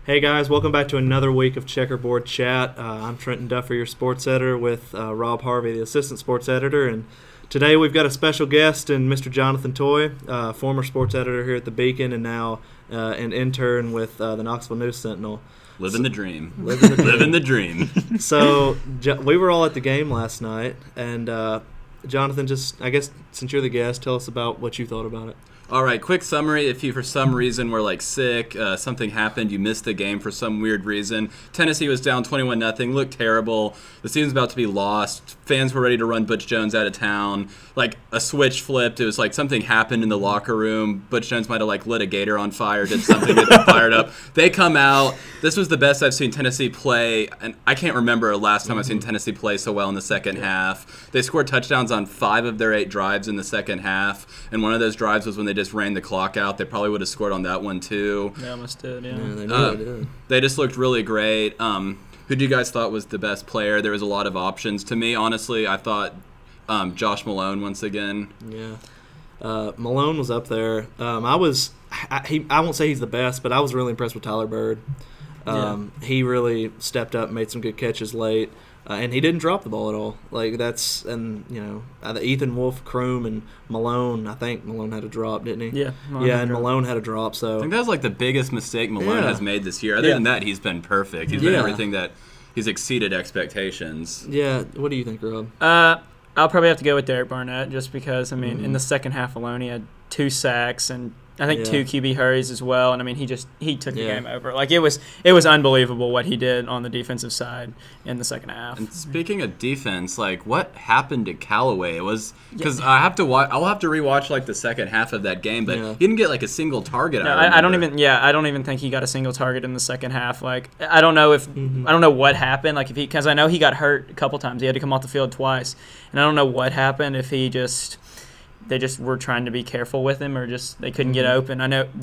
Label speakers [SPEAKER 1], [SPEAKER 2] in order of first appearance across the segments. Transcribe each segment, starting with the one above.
[SPEAKER 1] Hey guys, welcome back to another week of Checkerboard Chat. I'm Trenton Duffer, your sports editor, with Rob Harvey, the assistant sports editor. And today we've got a special guest in Mr. Jonathan Toye, former sports editor here at the Beacon and now an intern with the Knoxville News Sentinel.
[SPEAKER 2] Living the dream.
[SPEAKER 1] Living
[SPEAKER 2] the dream.
[SPEAKER 1] So we were all at the game last night, and Jonathan, I guess since you're the guest, tell us about what you thought about it.
[SPEAKER 2] All right, quick summary. If you, for some reason, were sick, something happened, you missed the game for some weird reason. Tennessee was down 21-0, looked terrible. The season's about to be lost. Fans were ready to run Butch Jones out of town. A switch flipped. It was something happened in the locker room. Butch Jones might have lit a gator on fire, did something, get them fired up. They come out. This was the best I've seen Tennessee play, and I can't remember the last time I've seen Tennessee play so well in the second half. They scored touchdowns on 5 of their 8 drives in the second half, and one of those drives was when they just ran the clock out. They probably would have scored on that one too.
[SPEAKER 3] They almost did, yeah.
[SPEAKER 1] They did.
[SPEAKER 2] They just looked really great. Who do you guys thought was the best player? There was a lot of options. To me, honestly, I thought Josh Malone once again.
[SPEAKER 1] Yeah. Malone was up there. I won't say he's the best, but I was really impressed with Tyler Bird. He really stepped up, made some good catches late, and he didn't drop the ball at all. Ethan Wolf, Kroom, and Malone. I think Malone had a drop, didn't he?
[SPEAKER 3] Yeah.
[SPEAKER 1] Malone had a drop. So
[SPEAKER 2] I think that was the biggest mistake Malone has made this year. Other than that, he's been perfect. He's been everything that he's exceeded expectations.
[SPEAKER 1] Yeah. What do you think, Rob?
[SPEAKER 3] I'll probably have to go with Derek Barnett just because, in the second half alone, he had 2 sacks and I think 2 QB hurries as well. And, he took the game over. It was unbelievable what he did on the defensive side in the second half.
[SPEAKER 2] And speaking of defense, what happened to Callaway? It was because I'll have to rewatch the second half of that game, but he didn't get a single target.
[SPEAKER 3] No, I don't even think he got a single target in the second half. I don't know I don't know what happened. Because I know he got hurt a couple times. He had to come off the field twice, and I don't know what happened. If they just were trying to be careful with him, or just they couldn't get open. I don't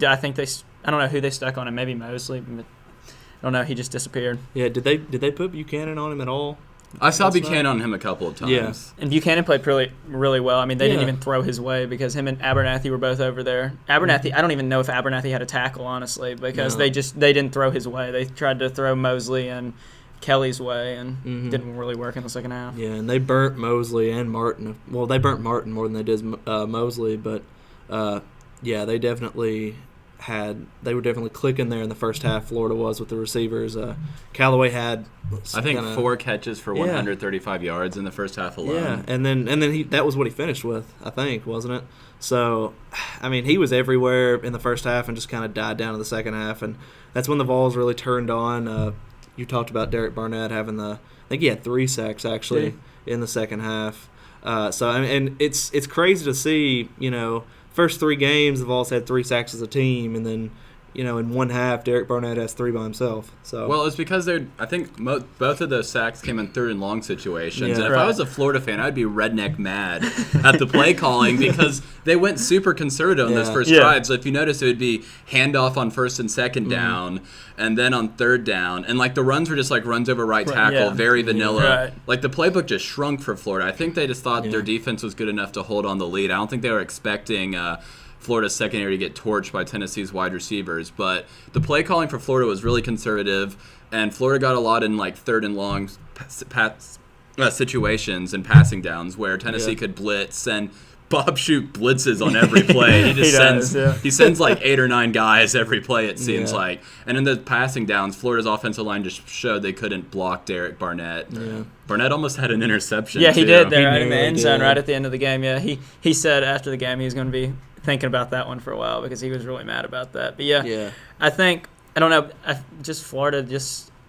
[SPEAKER 3] know who they stuck on him. Maybe Mosley. But I don't know. He just disappeared.
[SPEAKER 1] Yeah. Did they put Buchanan on him at all?
[SPEAKER 2] I saw Buchanan on him a couple of times.
[SPEAKER 1] Yeah.
[SPEAKER 3] And Buchanan played really, really well. They didn't even throw his way because him and Abernathy were both over there. Abernathy, I don't even know if Abernathy had a tackle, honestly, because they didn't throw his way. They tried to throw Mosley and Kelly's way and didn't really work in the second half.
[SPEAKER 1] Yeah, and they burnt Mosley and Martin. Well, they burnt Martin more than they did Mosley, but they were definitely clicking there in the first half. Florida was with the receivers. Callaway had,
[SPEAKER 2] I think, 4 catches for 135 yards in the first half alone.
[SPEAKER 1] Yeah, and then that was what he finished with, I think, wasn't it? So, he was everywhere in the first half and just kind of died down in the second half, and that's when the Vols really turned on. You talked about Derek Barnett having I think he had 3 sacks actually in the second half. It's crazy to see, first 3 games the Vols had 3 sacks as a team, and then in one half Derek Barnett has 3 by himself. So
[SPEAKER 2] well, it's because I think both of those sacks came in 3rd and long situations, and if I was a Florida fan, I'd be redneck mad at the play calling because they went super conservative on those first drives. So if you notice, it would be handoff on 1st and 2nd down, and then on 3rd down, and the runs were just runs over right tackle, very vanilla. The playbook just shrunk for Florida. I think they just thought their defense was good enough to hold on the lead. I don't think they were expecting Florida's secondary to get torched by Tennessee's wide receivers, but the play calling for Florida was really conservative, and Florida got a lot in 3rd and long situations and passing downs where Tennessee could blitz, and Bob Shoot blitzes on every play. He sends 8 or 9 guys every play, it seems like. And in the passing downs, Florida's offensive line just showed they couldn't block Derek Barnett. Yeah. Barnett almost had an interception.
[SPEAKER 3] Yeah, he did there right in the end zone right at the end of the game. Yeah, he said after the game he was going to be thinking about that one for a while because he was really mad about that. But I think, I don't know, Florida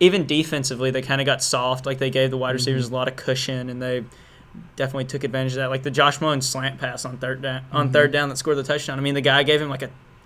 [SPEAKER 3] even defensively, they kind of got soft. They gave the wide receivers a lot of cushion, and they definitely took advantage of that. The Josh Malone slant pass on third down that scored the touchdown. The guy gave him a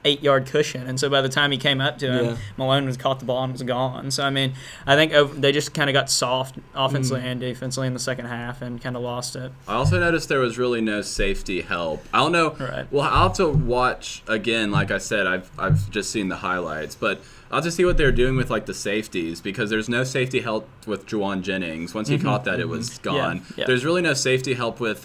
[SPEAKER 3] 8-yard cushion, and so by the time he came up to him, Malone was caught the ball and was gone. So I think they just kind of got soft offensively and defensively in the second half and kind of lost it.
[SPEAKER 2] I also noticed there was really no safety help. I don't know.
[SPEAKER 3] Right.
[SPEAKER 2] Well, I'll have to watch again. Like I said, I've just seen the highlights, but I'll just see what they're doing with the safeties because there's no safety help with Juwan Jennings. Once he caught that, it was gone.
[SPEAKER 3] Yeah.
[SPEAKER 2] There's really no safety help with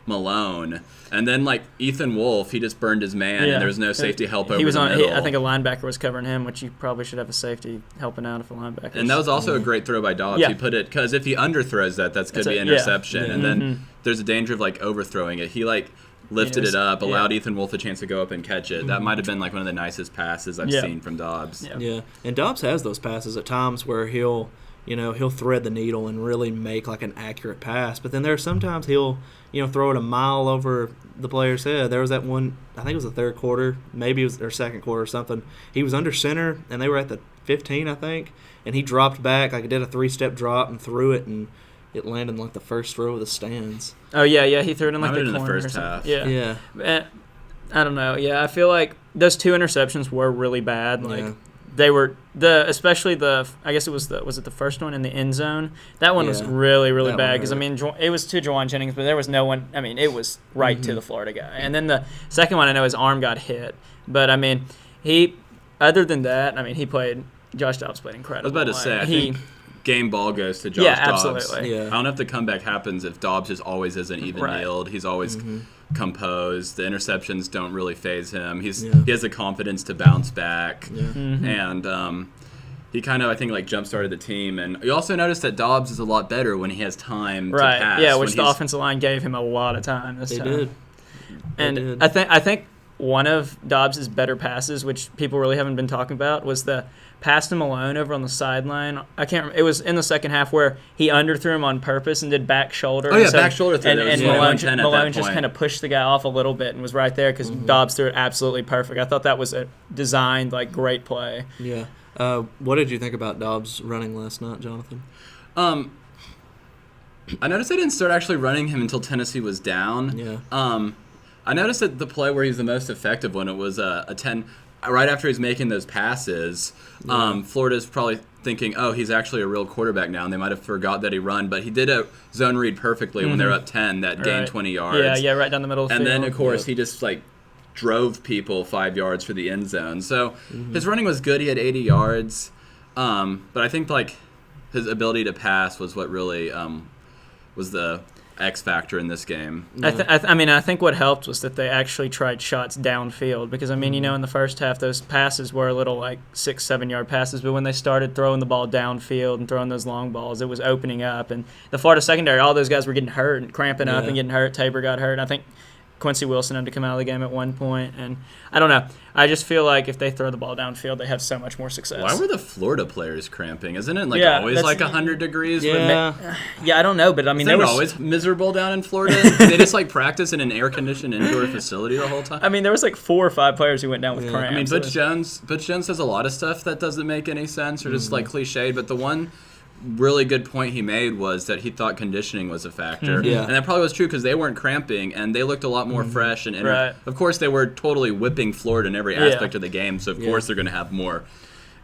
[SPEAKER 2] Malone. And then, like, Ethan Wolf, he just burned his man, and there was no safety help over the middle.
[SPEAKER 3] I think a linebacker was covering him, which you probably should have a safety helping out if a linebacker.
[SPEAKER 2] And that was also a great throw by Dobbs. He put it, because if he underthrows that's going to be interception. And then there's a danger of, like, overthrowing it. He, like, lifted it up, allowed Ethan Wolf a chance to go up and catch it. That might have been, like, one of the nicest passes I've seen from Dobbs.
[SPEAKER 1] Yeah, and Dobbs has those passes at times where he'll thread the needle and really make, like, an accurate pass. But then there are sometimes he'll, throw it a mile over the player's head. There was that one, I think it was the third quarter, maybe it was their second quarter or something. He was under center, and they were at the 15, I think, and he dropped back, like, did a 3-step drop and threw it, and it landed in, like, the first row of the stands.
[SPEAKER 3] Oh, yeah, he threw it in, like, the corner
[SPEAKER 2] in the first half.
[SPEAKER 3] Yeah. I don't know. Yeah, I feel like those 2 interceptions were really bad. Like, they were especially I guess was it the first one in the end zone? That one was really, really bad because, I mean, it was to Juwan Jennings, but there was no one. I mean, it was right to the Florida guy. And then the second one, I know his arm got hit. But, I mean, other than that, I mean, Josh Dobbs played incredible.
[SPEAKER 2] I was about to say, I think game ball goes to Josh Dobbs.
[SPEAKER 3] Absolutely.
[SPEAKER 2] I don't know if the comeback happens if Dobbs just always isn't even-keeled. He's always composed. The interceptions don't really faze him. He has the confidence to bounce back. And he kind of, I think, like, jump-started the team. And you also notice that Dobbs is a lot better when he has time to pass.
[SPEAKER 3] Yeah, which the offensive line gave him a lot of time this time.
[SPEAKER 1] Did.
[SPEAKER 3] And I think one of Dobbs' better passes, which people really haven't been talking about, was the pass to Malone over on the sideline. I can't remember. It was in the second half where he underthrew him on purpose and did back shoulder.
[SPEAKER 2] Oh, yeah, back shoulder through.
[SPEAKER 3] And Malone just kind of pushed the guy off a little bit and was right there because Dobbs threw it absolutely perfect. I thought that was a designed, like, great play.
[SPEAKER 1] Yeah. What did you think about Dobbs running last night, Jonathan?
[SPEAKER 2] I noticed they didn't start actually running him until Tennessee was down.
[SPEAKER 1] Yeah.
[SPEAKER 2] I noticed that the play where he was the most effective when it was a 10, right after he's making those passes, Florida's probably thinking, oh, he's actually a real quarterback now, and they might have forgot that he run, but he did a zone read perfectly when they're up 10, that gained 20 yards.
[SPEAKER 3] Yeah, right down the middle of the
[SPEAKER 2] field.
[SPEAKER 3] field.
[SPEAKER 2] Then, of course, he just, like, drove people 5 yards for the end zone. So his running was good. He had 80 yards. But I think, like, his ability to pass was what really was the X factor in this game.
[SPEAKER 3] I think what helped was that they actually tried shots downfield because, I mean, in the first half, those passes were a little, like, 6-7 yard passes, but when they started throwing the ball downfield and throwing those long balls, it was opening up. And the Florida secondary, all those guys were getting hurt and cramping up and getting hurt. Tabor got hurt. I think Quincy Wilson had to come out of the game at one point, and I don't know. I just feel like if they throw the ball downfield, they have so much more success.
[SPEAKER 2] Why were the Florida players cramping? Isn't it always like 100 degrees?
[SPEAKER 1] Yeah,
[SPEAKER 3] I don't know, but I mean,
[SPEAKER 2] they were always miserable down in Florida. They just like practice in an air-conditioned indoor facility the whole time.
[SPEAKER 3] I mean, there was like 4 or 5 players who went down with cramps.
[SPEAKER 2] I mean, Butch Jones says a lot of stuff that doesn't make any sense or just like cliched, but the one really good point he made was that he thought conditioning was a factor. And that probably was true because they weren't cramping and they looked a lot more fresh. And of course, they were totally whipping Florida in every aspect of the game. So, of course, they're going to have more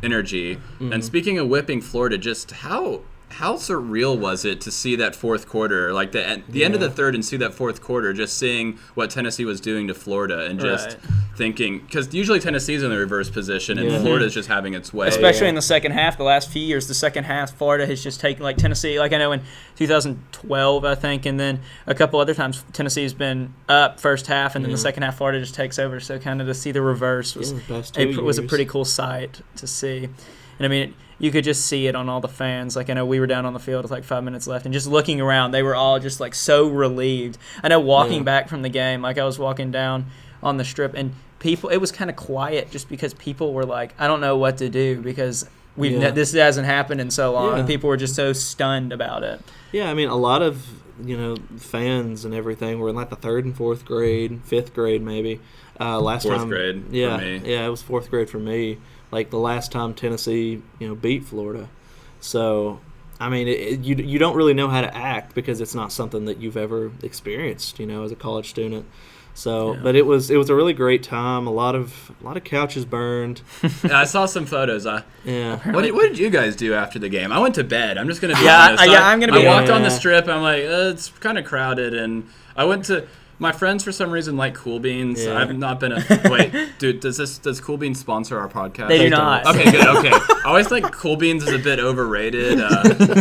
[SPEAKER 2] energy. And speaking of whipping Florida, just how surreal was it to see that fourth quarter, like the end of the third and see that fourth quarter, just seeing what Tennessee was doing to Florida and just thinking, because usually Tennessee's in the reverse position and Florida's just having its way.
[SPEAKER 3] Especially in the second half, the last few years, the second half, Florida has just taken, like Tennessee, like I know in 2012, I think, and then a couple other times Tennessee's been up first half and then the second half Florida just takes over. So kind of to see the reverse was a pretty cool sight to see. And I mean, you could just see it on all the fans. Like, I know we were down on the field with like 5 minutes left, and just looking around, they were all just like so relieved. I know walking back from the game, like I was walking down on the strip, and it was kind of quiet just because people were like, I don't know what to do because this hasn't happened in so long. And people were just so stunned about it.
[SPEAKER 1] Yeah, I mean, a lot of fans and everything were in like the 3rd and 4th grade, 5th grade maybe.
[SPEAKER 2] Fourth grade for me.
[SPEAKER 1] Yeah, it was 4th grade for me. Like the last time Tennessee, beat Florida. So, I mean, you don't really know how to act because it's not something that you've ever experienced, as a college student. So, but it was a really great time. A lot of couches burned.
[SPEAKER 2] Yeah, I saw some photos. What did you guys do after the game? I went to bed. I'm just gonna be honest.
[SPEAKER 3] I'm gonna be.
[SPEAKER 2] I walked on the strip. I'm like, it's kind of crowded, and I went to. My friends, for some reason, like Cool Beans.
[SPEAKER 1] Yeah.
[SPEAKER 2] I've not been a... Wait, dude, does Cool Beans sponsor our podcast?
[SPEAKER 3] They do not.
[SPEAKER 2] Okay, good, okay. I always think Cool Beans is a bit overrated.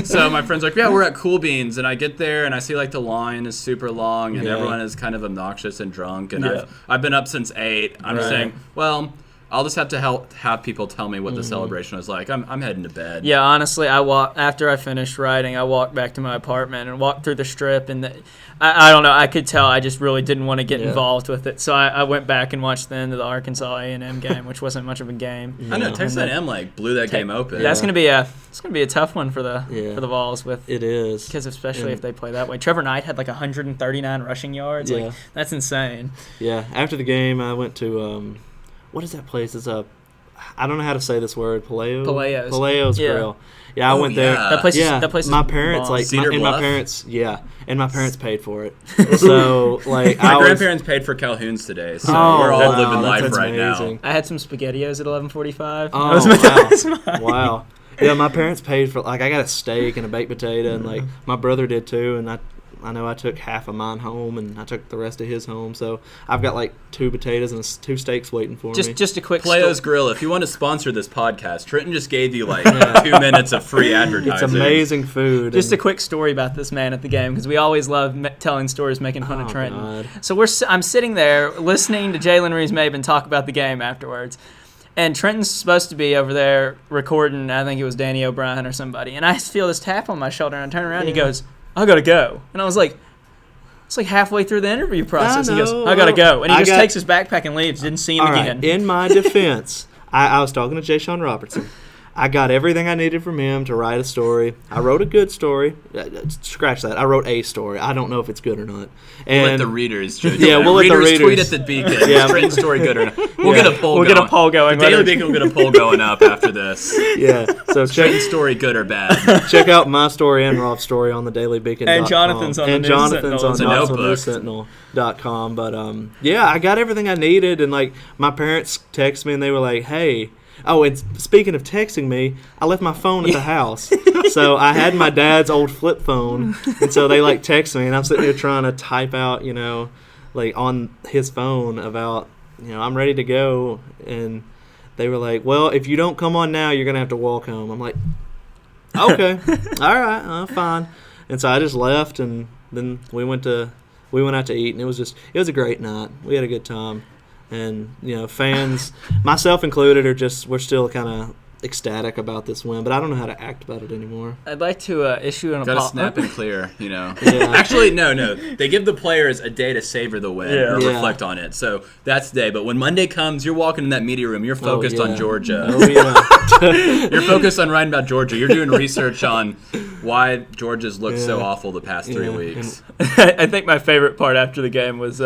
[SPEAKER 2] So my friend's like, yeah, we're at Cool Beans. And I get there, and I see, like, the line is super long, and everyone is kind of obnoxious and drunk. And I've been up since 8. I'm just saying, well... I'll just have to have people tell me what the celebration was like. I'm heading to bed.
[SPEAKER 3] Yeah, honestly, after I finished writing, I walked back to my apartment and walked through the strip, and I don't know, I could tell I just really didn't want to get involved with it. So I went back and watched the end of the Arkansas A&M game, which wasn't much of a game.
[SPEAKER 2] I know Texas A&M blew that game open.
[SPEAKER 3] Yeah, it's gonna be a tough one for the Vols with
[SPEAKER 1] it is
[SPEAKER 3] because especially if they play that way. Trevor Knight had like 139 rushing yards. Like that's insane.
[SPEAKER 1] Yeah. After the game, I went to what is that place? It's I don't know how to say this word. Palaio's Grill. Yeah, I went there.
[SPEAKER 3] That place. That place.
[SPEAKER 1] My parents
[SPEAKER 2] my
[SPEAKER 1] parents paid for it. So like
[SPEAKER 2] my grandparents paid for Calhoun's today. So we're all living life right now.
[SPEAKER 3] I had some SpaghettiOs at 11:45.
[SPEAKER 1] Oh wow. Yeah, my parents paid for I got a steak and a baked potato, and like my brother did too, and I know I took half of mine home, and I took the rest of his home. So I've got like 2 potatoes and 2 steaks waiting for me.
[SPEAKER 3] Just a quick
[SPEAKER 2] Palaio's Grill. If you want to sponsor this podcast, Trenton just gave you like 2 minutes of free advertising.
[SPEAKER 1] It's amazing food.
[SPEAKER 3] Just a quick story about this man at the game, because we always love telling stories, making fun of Trenton.
[SPEAKER 1] God.
[SPEAKER 3] So I'm sitting there listening to Jalen-Reeves Maven talk about the game afterwards. And Trenton's supposed to be over there recording, I think it was Danny O'Brien or somebody. And I feel this tap on my shoulder, and I turn around and he goes, I gotta go. And I was like, it's like halfway through the interview process. He goes, I gotta go. And he just takes his backpack and leaves. Didn't see him again.
[SPEAKER 1] Right. In my defense, I was talking to Jay Sean Robertson. I got everything I needed from him to write a story. I wrote a good story. Scratch that. I wrote a story. I don't know if it's good or not. And
[SPEAKER 2] we'll let the readers judge.
[SPEAKER 1] Yeah, we'll let the readers
[SPEAKER 2] tweet at the Beacon. Is Trenton's story good or not? We'll get a poll going.
[SPEAKER 3] We'll get a poll going.
[SPEAKER 2] The Daily Beacon will get a poll going up after this.
[SPEAKER 1] Yeah. So
[SPEAKER 2] Trenton's story good or bad?
[SPEAKER 1] Check out my story and Rob's story on the Daily Beacon.
[SPEAKER 3] And Jonathan's on
[SPEAKER 1] the Sentinel.com. But yeah, I got everything I needed, and like my parents texted me and they were like, "Hey." Oh, and speaking of texting me, I left my phone at the house. So I had my dad's old flip phone, and so they like text me, and I'm sitting there trying to type out, like on his phone about, I'm ready to go, and they were like, well, if you don't come on now, you're gonna have to walk home. I'm like, okay, all right, fine. And so I just left, and then we went out to eat, and it was a great night. We had a good time. And, fans, myself included, we're still kind of ecstatic about this win, but I don't know how to act about it anymore.
[SPEAKER 3] I'd like to issue an
[SPEAKER 2] apology. Got to snap and clear, Yeah. Actually, no. They give the players a day to savor the win or reflect on it. So that's the day. But when Monday comes, you're walking in that media room. You're focused on Georgia.
[SPEAKER 1] Oh, yeah.
[SPEAKER 2] You're focused on writing about Georgia. You're doing research on why Georgia's looked so awful the past 3 weeks.
[SPEAKER 3] I think my favorite part after the game was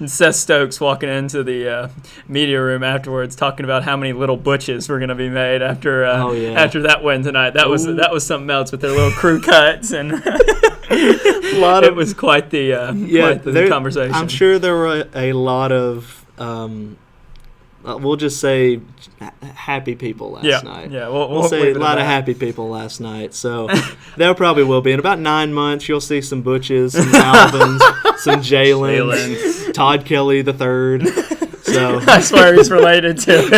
[SPEAKER 3] Seth Stokes walking into the media room afterwards talking about how many little butches were going to be made after that win tonight. That was something else with their little crew cuts, and it was quite the conversation.
[SPEAKER 1] I'm sure there were a lot of we'll just say happy people last night.
[SPEAKER 3] Yeah,
[SPEAKER 1] we'll say a lot of happy people last night. So there probably will be. In about 9 months, you'll see some Butches, some Alvins, some Jalen, Todd Kelly the third. So
[SPEAKER 3] I swear he's related to.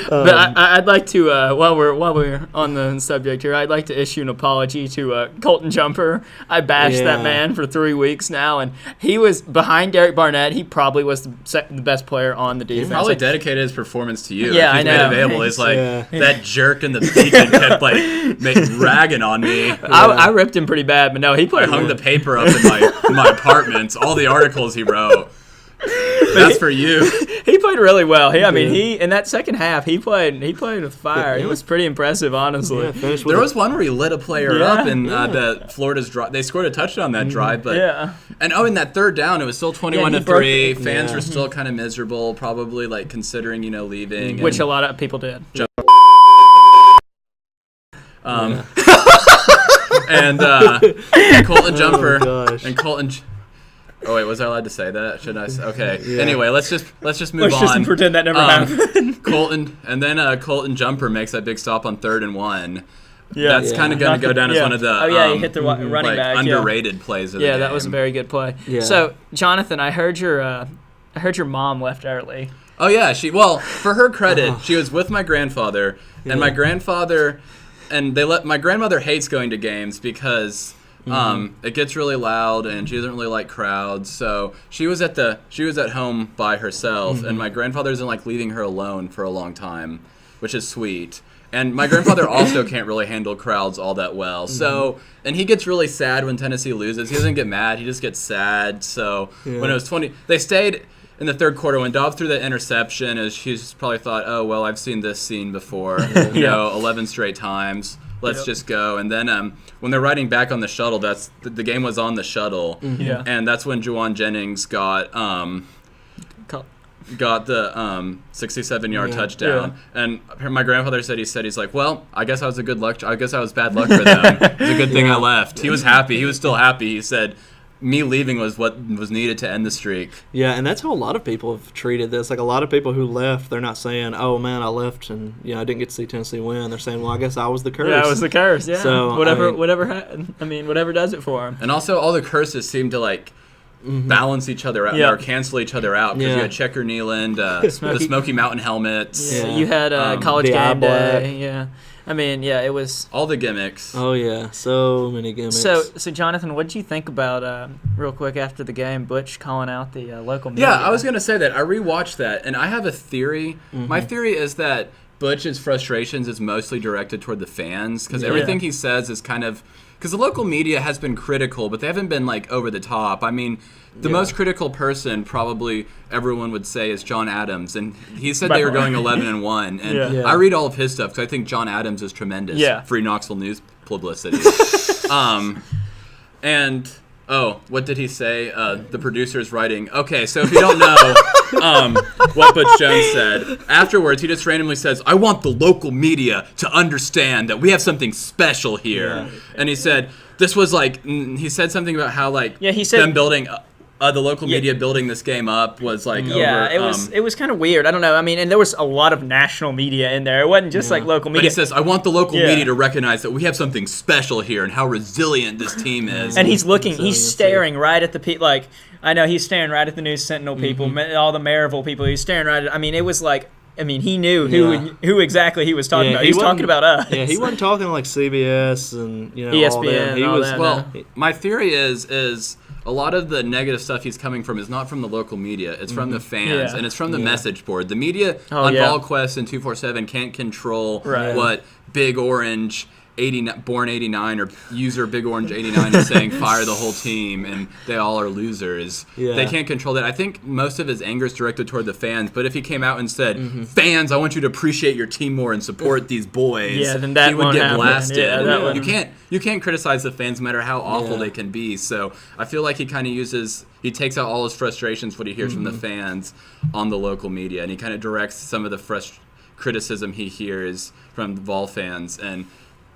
[SPEAKER 3] But I'd like to, while we're on the subject here, I'd like to issue an apology to Colton Jumper. I bashed that man for 3 weeks now, and he was behind Derek Barnett. He probably was the best player on the defense.
[SPEAKER 2] He probably dedicated his performance to you.
[SPEAKER 3] Yeah, I know.
[SPEAKER 2] Made available. It's like that jerk in the Beacon kept ragging on me.
[SPEAKER 3] I ripped him pretty bad, but no, he played.
[SPEAKER 2] I hung the paper up in my apartments. All the articles he wrote. That's for you.
[SPEAKER 3] He played really well. He in that second half he played with fire. It was pretty impressive, honestly.
[SPEAKER 1] Yeah,
[SPEAKER 2] there was one where he lit a player up, and the Florida's drive. They scored a touchdown that drive, but and in that third down it was still 21-3. Fans were still kind of miserable, probably considering leaving,
[SPEAKER 3] which a lot of people did.
[SPEAKER 2] And Colton Jumper and Colton. Oh wait, was I allowed to say that? Should I? Okay. Yeah. Anyway, let's just move on.
[SPEAKER 3] Let's just pretend that never happened.
[SPEAKER 2] Colton Jumper makes that big stop on 3rd and 1. That's kind of going to go down as one of the
[SPEAKER 3] he hit the running back.
[SPEAKER 2] Underrated plays of the game.
[SPEAKER 3] That was a very good play.
[SPEAKER 1] Yeah.
[SPEAKER 3] So, Jonathan, I heard your mom left early.
[SPEAKER 2] Oh, yeah. For her credit, she was with my grandfather, and my grandfather, and my grandmother hates going to games because it gets really loud, and she doesn't really like crowds. So she was at home by herself, and my grandfather doesn't like leaving her alone for a long time, which is sweet. And my grandfather also can't really handle crowds all that well. So, and he gets really sad when Tennessee loses. He doesn't get mad. He just gets sad. So when it was 20, they stayed in the third quarter when Dobbs threw that interception. As she's probably thought, oh, well, I've seen this scene before, 11 straight times. Let's just go. And then when they're riding back on the shuttle, the game was on the shuttle. And that's when Juwan Jennings got the 67-yard touchdown. And my grandfather said he's like, well, I guess I was bad luck for them. It's a good thing I left. He was happy. He was still happy. He said, me leaving was what was needed to end the streak.
[SPEAKER 1] Yeah, and that's how a lot of people have treated this. Like, a lot of people who left, they're not saying, oh, man, I left and I didn't get to see Tennessee win. They're saying, well, I guess I was the curse.
[SPEAKER 3] Yeah, I was the curse, yeah.
[SPEAKER 1] So,
[SPEAKER 3] whatever does it for him.
[SPEAKER 2] And also, all the curses seem to, balance each other out or cancel each other out, because you had Checker Nealand, the Smoky Mountain helmets.
[SPEAKER 3] Yeah, you had college game day. Yeah. I mean, it was
[SPEAKER 2] all the gimmicks.
[SPEAKER 1] Oh yeah, so many gimmicks.
[SPEAKER 3] So Jonathan, what did you think about real quick after the game, Butch calling out the local media?
[SPEAKER 2] Yeah, I was gonna say that. I rewatched that, and I have a theory. My theory is that Butch's frustrations is mostly directed toward the fans, because everything he says is kind of. Because the local media has been critical, but they haven't been, over the top. I mean, the most critical person probably everyone would say is John Adams. And he said they were going 11-1. And I read all of his stuff because I think John Adams is tremendous. Free Knoxville News publicity. What did he say? The producer's writing. Okay, so if you don't know what Butch Jones said, afterwards he just randomly says, I want the local media to understand that we have something special here. Yeah. And he said, this was he said something about how
[SPEAKER 3] he said,
[SPEAKER 2] them building... the local media building this game up was over.
[SPEAKER 3] It was kind of weird. I don't know. I mean, and there was a lot of national media in there. It wasn't just local media.
[SPEAKER 2] But he says, I want the local media to recognize that we have something special here and how resilient this team is.
[SPEAKER 3] And he's staring right at the I know he's staring right at the News Sentinel people, all the Maryville people. He's staring right at. I mean, it was he knew who exactly he was talking about. He was talking about us.
[SPEAKER 1] Yeah, he wasn't talking CBS and
[SPEAKER 3] ESPN.
[SPEAKER 1] All that.
[SPEAKER 2] My theory is. A lot of the negative stuff he's coming from is not from the local media. It's from the fans, and it's from the message board. The media on VolQuest and 247 can't control what Big Orange 89, born 89 or user Big Orange 89 is saying fire the whole team and they all are losers. Yeah. They can't control that. I think most of his anger is directed toward the fans, but if he came out and said, fans, I want you to appreciate your team more and support these boys,
[SPEAKER 3] then that
[SPEAKER 2] he would get blasted.
[SPEAKER 3] Yeah,
[SPEAKER 2] you can't criticize the fans no matter how awful they can be. So I feel like he kind of takes out all his frustrations, what he hears from the fans on the local media, and he kind of directs some of the criticism he hears from the Vol fans and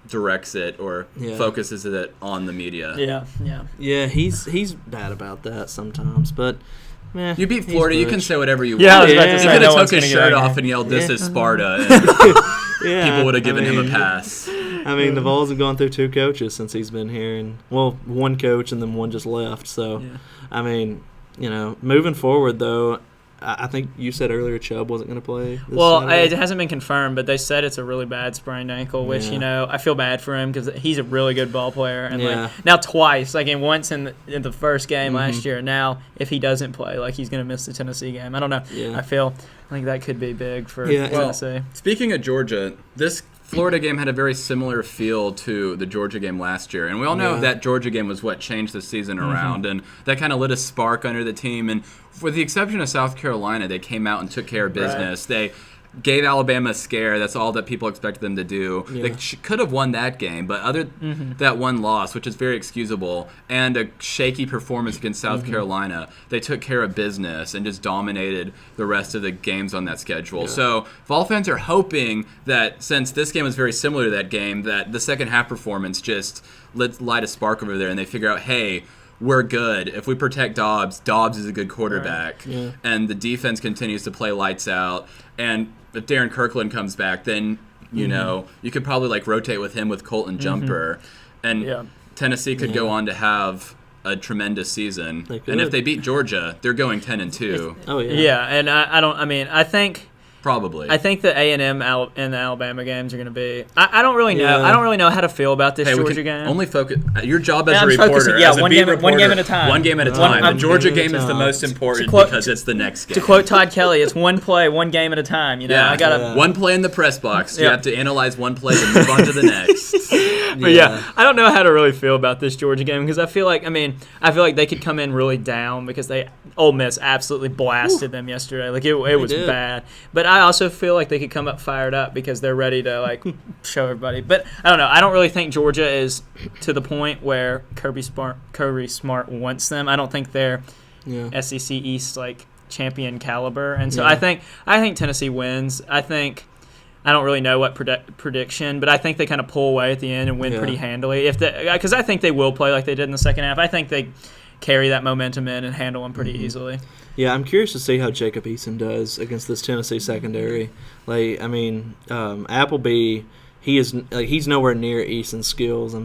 [SPEAKER 2] directs it or focuses it on the media.
[SPEAKER 1] Yeah, he's bad about that sometimes, but
[SPEAKER 2] you beat Florida, you can say whatever you
[SPEAKER 3] want.
[SPEAKER 2] I
[SPEAKER 3] was about to say,
[SPEAKER 2] he could have took his shirt off and yelled, "This is Sparta," and people would have given him a pass.
[SPEAKER 1] I mean, the Vols have gone through 2 coaches since he's been here, and 1 coach and then 1 just left. So, I mean, moving forward though, I think you said earlier Chubb wasn't going to play this Saturday.
[SPEAKER 3] It hasn't been confirmed, but they said it's a really bad sprained ankle, which, I feel bad for him because he's a really good ball player. And now twice, once in the first game last year. Now, if he doesn't play, he's going to miss the Tennessee game. I don't know. Yeah. I think that could be big for Tennessee.
[SPEAKER 2] Speaking of Georgia, this Florida game had a very similar feel to the Georgia game last year. And we all know that Georgia game was what changed the season around. And that kind of lit a spark under the team. And for the exception of South Carolina, they came out and took care of business. Right. They gave Alabama a scare. That's all that people expected them to do. Yeah. They could have won that game, but other that one loss, which is very excusable, and a shaky performance against South Carolina, they took care of business and just dominated the rest of the games on that schedule. Yeah. So Vol fans are hoping that since this game was very similar to that game, that the second half performance just light a spark over there, and they figure out, hey, we're good. If we protect Dobbs is a good quarterback. Right. Yeah. And the defense continues to play lights out. And if Darren Kirkland comes back, then You know, you could probably like rotate with him with Colton Jumper, and Tennessee could go on to have a tremendous season. And if they beat Georgia, they're going 10-2.
[SPEAKER 1] Oh yeah.
[SPEAKER 3] Yeah, and I think
[SPEAKER 2] probably.
[SPEAKER 3] I think the A&M and the Alabama games are going to be. I don't really know. I don't really know how to feel about this Georgia game.
[SPEAKER 2] Only focus. Your job as a reporter.
[SPEAKER 3] One game at a time.
[SPEAKER 2] One game at a time. The Georgia game is the most important because it's the next game.
[SPEAKER 3] To quote Todd Kelly, it's one play, one game at a time. You know, I got
[SPEAKER 2] one play in the press box. You have to analyze one play and move on to the next.
[SPEAKER 3] But I don't know how to really feel about this Georgia game because I feel like they could come in really down because Ole Miss absolutely blasted them yesterday. Like it was bad. But I also feel like they could come up fired up because they're ready to like show everybody. But I don't know. I don't really think Georgia is to the point where Kirby Smart wants them. I don't think they're SEC East like champion caliber. And so I think Tennessee wins. I don't really know what prediction, but I think they kind of pull away at the end and win pretty handily. Because I think they will play like they did in the second half. I think they carry that momentum in and handle them pretty easily. Yeah,
[SPEAKER 1] I'm curious to see how Jacob Eason does against this Tennessee secondary. Like, I mean, Appleby, he's nowhere near Eason's skills. I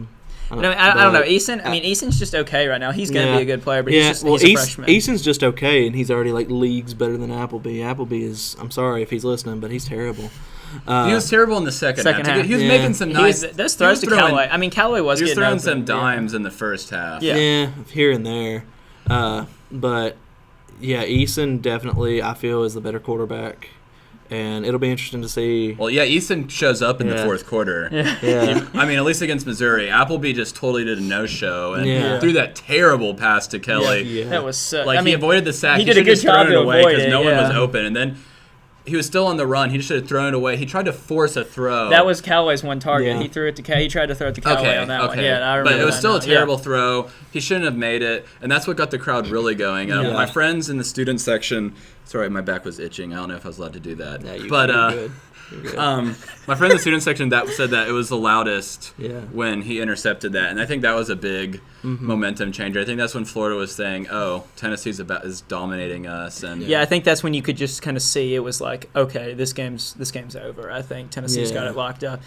[SPEAKER 1] don't
[SPEAKER 3] know. Eason, Eason's just okay right now. He's going to be a good player, but he's a freshman.
[SPEAKER 1] Eason's just okay, and he's already like leagues better than Appleby. Appleby is, I'm sorry if he's listening, but he's terrible.
[SPEAKER 2] He was terrible in the second half. He was making some nice.
[SPEAKER 3] Those throws to Callaway. I mean, Callaway was.
[SPEAKER 2] He was throwing
[SPEAKER 3] open.
[SPEAKER 2] some dimes in the first half.
[SPEAKER 1] Yeah, here and there, but Eason definitely I feel is the better quarterback, and it'll be interesting to see.
[SPEAKER 2] Well, Eason shows up in the fourth quarter.
[SPEAKER 1] Yeah.
[SPEAKER 2] I mean, at least against Missouri, Appleby just totally did a no-show and threw that terrible pass to Kelly.
[SPEAKER 3] Yeah. That was so.
[SPEAKER 2] He avoided the sack.
[SPEAKER 3] He did a good job
[SPEAKER 2] to avoid it because no one was
[SPEAKER 3] Yeah.
[SPEAKER 2] open, and then. He was still on the run. He just should have thrown it away. He tried to force a throw.
[SPEAKER 3] That was Callaway's one target. He threw it to he tried to throw it to Callaway on that one. Yeah, I remember.
[SPEAKER 2] But it was still a terrible
[SPEAKER 3] Yeah.
[SPEAKER 2] throw. He shouldn't have made it, and that's what got the crowd really going. My friends in the student section. Sorry, my back was itching. I don't know if I was allowed to do that.
[SPEAKER 1] Yeah, you're
[SPEAKER 2] good. My friend in the student section said that it was the loudest when he intercepted that, and I think that was a big momentum changer. I think that's when Florida was saying, "Oh, Tennessee's is dominating us," and
[SPEAKER 3] I think that's when you could just kind of see it was like, okay, this game's over. I think Tennessee's got it locked up.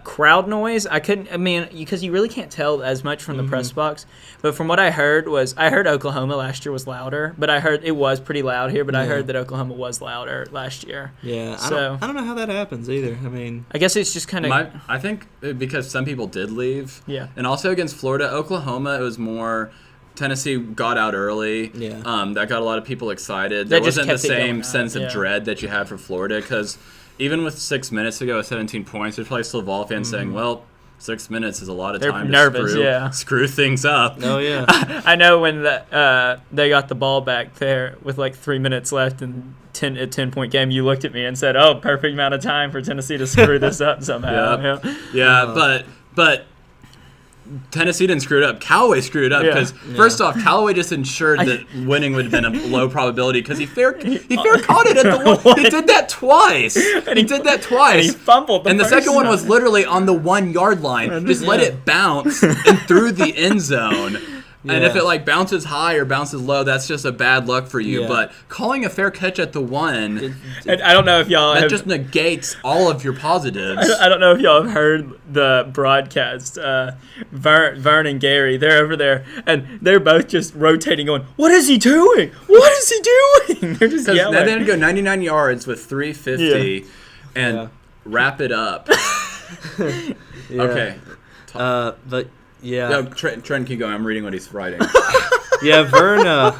[SPEAKER 3] Crowd noise, because you really can't tell as much from the press box, but from what I heard Oklahoma last year was louder, but I heard it was pretty loud here, but I heard that Oklahoma was louder last year.
[SPEAKER 1] Yeah,
[SPEAKER 3] so
[SPEAKER 1] I don't know how that happens either. I mean,
[SPEAKER 3] I guess it's just kind of.
[SPEAKER 2] I think because some people did leave.
[SPEAKER 3] Yeah.
[SPEAKER 2] And also against Florida, Oklahoma, it was more. Tennessee got out early.
[SPEAKER 1] Yeah.
[SPEAKER 2] That got a lot of people excited. There wasn't the same sense of dread that you had for Florida because even with 6 minutes to go at 17 points, there's probably still Vol fans saying, well, 6 minutes is a lot of time to screw things up.
[SPEAKER 1] Oh, yeah.
[SPEAKER 3] I know when they got the ball back there with like 3 minutes left and a 10-point game, you looked at me and said, oh, perfect amount of time for Tennessee to screw this up somehow.
[SPEAKER 2] But Tennessee didn't screw it up. Callaway screwed it up because first off, Callaway just ensured that winning would have been a low probability because he fair caught it at the one. He did that twice. And
[SPEAKER 3] he fumbled.
[SPEAKER 2] And the second one was literally on the 1 yard line. Just let it bounce and through the end zone. Yeah. And if it bounces high or bounces low, that's just a bad luck for you. Yeah. But calling a fair catch at the 1,
[SPEAKER 3] I don't know if y'all
[SPEAKER 2] that just negates all of your positives.
[SPEAKER 3] I don't know if y'all have heard the broadcast. Vern and Gary, they're over there, and they're both just rotating, going, "What is he doing? What is he doing?" They're just yelling.
[SPEAKER 2] Then they had to go 99 yards with 350 and wrap it up. Okay.
[SPEAKER 1] But. Yeah.
[SPEAKER 2] No, Trenton, keep going. I'm reading what he's writing.
[SPEAKER 1] Vern.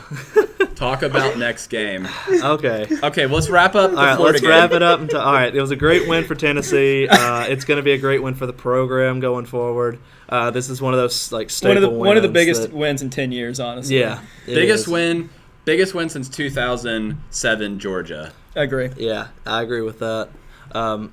[SPEAKER 2] Talk about next game.
[SPEAKER 1] Okay,
[SPEAKER 2] let's wrap up.
[SPEAKER 1] All right, let's wrap it up. All right, it was a great win for Tennessee. It's going to be a great win for the program going forward. This is one of those staple wins.
[SPEAKER 3] One of the biggest wins in 10 years, honestly.
[SPEAKER 1] Yeah,
[SPEAKER 2] biggest win since 2007 Georgia.
[SPEAKER 3] I agree.
[SPEAKER 1] Yeah, I agree with that.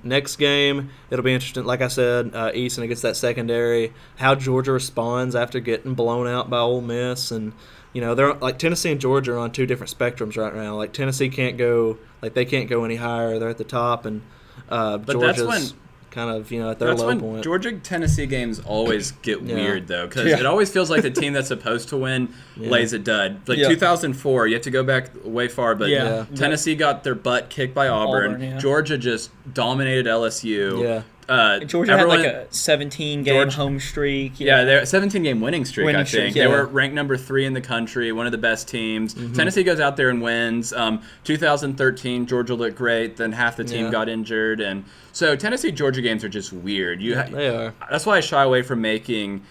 [SPEAKER 1] Next game, it'll be interesting. Like I said, Easton against that secondary, how Georgia responds after getting blown out by Ole Miss, and they're Tennessee and Georgia are on two different spectrums right now. Tennessee can't go, they can't go any higher. They're at the top, and
[SPEAKER 2] but
[SPEAKER 1] Georgia's.
[SPEAKER 2] That's when
[SPEAKER 1] kind of, at their
[SPEAKER 2] That's
[SPEAKER 1] low
[SPEAKER 2] when
[SPEAKER 1] point.
[SPEAKER 2] Georgia-Tennessee games always get weird, though, because
[SPEAKER 3] Yeah.
[SPEAKER 2] it always feels like the team that's supposed to win lays a dud. Like 2004, you have to go back way far, but Tennessee got their butt kicked by Auburn. Georgia just dominated LSU.
[SPEAKER 1] Yeah.
[SPEAKER 3] Georgia had like a 17-game home streak.
[SPEAKER 2] They're a 17-game winning streak, I think.
[SPEAKER 3] Streak,
[SPEAKER 2] They were ranked number 3 in the country, one of the best teams. Tennessee goes out there and wins. 2013, Georgia looked great. Then half the team got injured. And so Tennessee-Georgia games are just weird.
[SPEAKER 1] They are.
[SPEAKER 2] That's why I shy away from making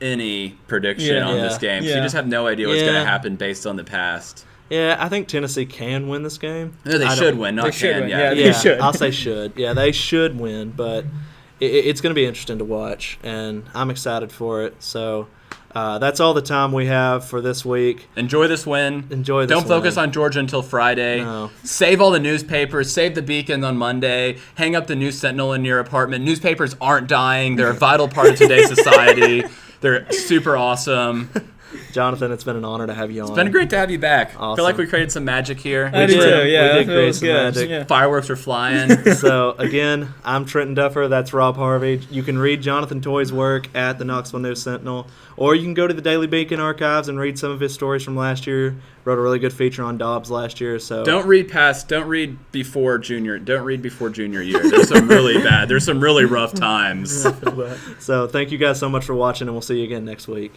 [SPEAKER 2] any prediction on this game. You just have no idea what's going to happen based on the past.
[SPEAKER 1] Yeah, I think Tennessee can win this game.
[SPEAKER 2] No, they should win, not can.
[SPEAKER 3] They should.
[SPEAKER 1] I'll say should. Yeah, they should win, but it's going to be interesting to watch, and I'm excited for it. So that's all the time we have for this week.
[SPEAKER 2] Enjoy this win. Don't focus on Georgia until Friday.
[SPEAKER 1] No.
[SPEAKER 2] Save all the newspapers. Save the Beacon on Monday. Hang up the News Sentinel in your apartment. Newspapers aren't dying. They're a vital part of today's society. They're super awesome.
[SPEAKER 1] Jonathan, it's been an honor to have you on.
[SPEAKER 2] It's been great to have you back.
[SPEAKER 1] Awesome.
[SPEAKER 2] I feel like we created some magic here.
[SPEAKER 3] I do too, yeah.
[SPEAKER 1] We did create some magic.
[SPEAKER 3] Yeah.
[SPEAKER 2] Fireworks are flying.
[SPEAKER 1] So, again, I'm Trenton Duffer. That's Rob Harvey. You can read Jonathan Toye's work at the Knoxville News Sentinel, or you can go to the Daily Beacon archives and read some of his stories from last year. Wrote a really good feature on Dobbs last year. So
[SPEAKER 2] don't read before junior year. There's some really bad. There's some really rough times.
[SPEAKER 1] So thank you guys so much for watching, and we'll see you again next week.